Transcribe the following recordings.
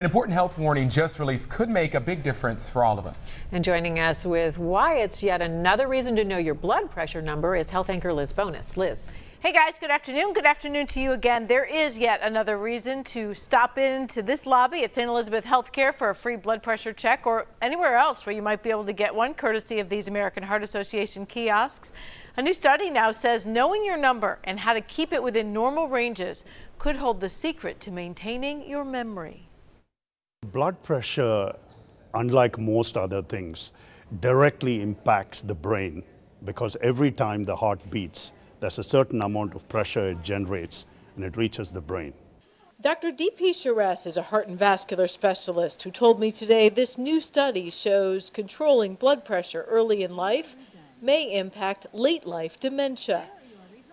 An important health warning just released could make a big difference for all of us. And joining us with why it's yet another reason to know your blood pressure number is health anchor Liz Bonus. Liz. Hey guys, good afternoon. Good afternoon to you again. There is yet another reason to stop into this lobby at St. Elizabeth Healthcare for a free blood pressure check, or anywhere else where you might be able to get one, courtesy of these American Heart Association kiosks. A new study now says knowing your number and how to keep it within normal ranges could hold the secret to maintaining your memory. Blood pressure, unlike most other things, directly impacts the brain because every time the heart beats, there's a certain amount of pressure it generates and it reaches the brain. Dr. Suresh is a heart and vascular specialist who told me today this new study shows controlling blood pressure early in life may impact late life dementia.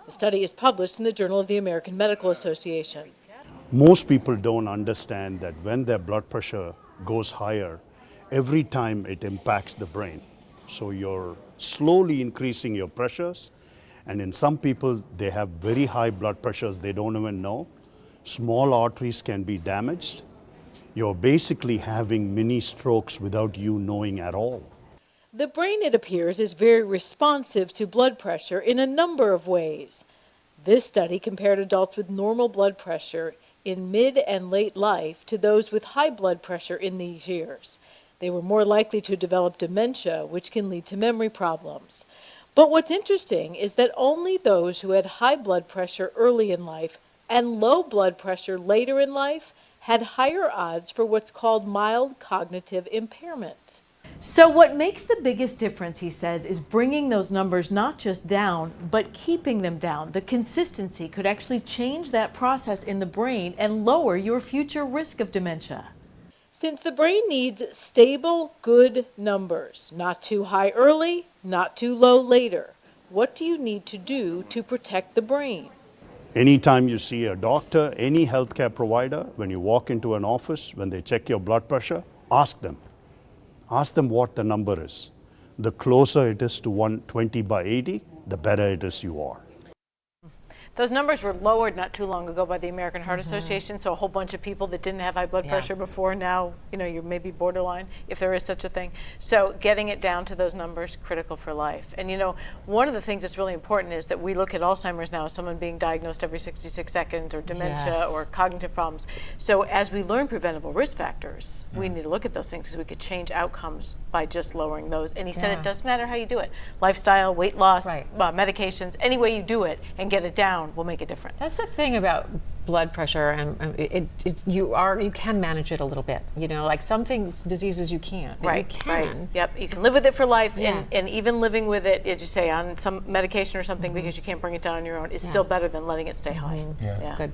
The study is published in the Journal of the American Medical Association. Most people don't understand that when their blood pressure goes higher, every time it impacts the brain. So you're slowly increasing your pressures, and in some people, they have very high blood pressures they don't even know. Small arteries can be damaged. You're basically having mini strokes without you knowing at all. The brain, it appears, is very responsive to blood pressure in a number of ways. This study compared adults with normal blood pressure in mid and late life to those with high blood pressure in these years. They were more likely to develop dementia, which can lead to memory problems. But what's interesting is that only those who had high blood pressure early in life and low blood pressure later in life had higher odds for what's called mild cognitive impairment. So what makes the biggest difference, he says, is bringing those numbers not just down, but keeping them down. The consistency could actually change that process in the brain and lower your future risk of dementia. Since the brain needs stable, good numbers, not too high early, not too low later, what do you need to do to protect the brain? Anytime you see a doctor, any healthcare provider, when you walk into an office, when they check your blood pressure, ask them. Ask them what the number is. The closer it is to 120/80, the better it is you are. Those numbers were lowered not too long ago by the American Heart Association, so a whole bunch of people that didn't have high blood pressure before now, you're maybe borderline, if there is such a thing. So getting it down to those numbers, critical for life. And one of the things that's really important is that we look at Alzheimer's now as someone being diagnosed every 66 seconds, or dementia, or cognitive problems. So as we learn preventable risk factors, we need to look at those things because we could change outcomes by just lowering those. And he said it doesn't matter how you do it. Lifestyle, weight loss, medications, any way you do it and get it down will make a difference. That's the thing about blood pressure, and you can manage it a little bit. Like some things, diseases you can't. But you can. Yep, you can live with it for life, and even living with it, as you say, on some medication or something because you can't bring it down on your own is still better than letting it stay high. Good.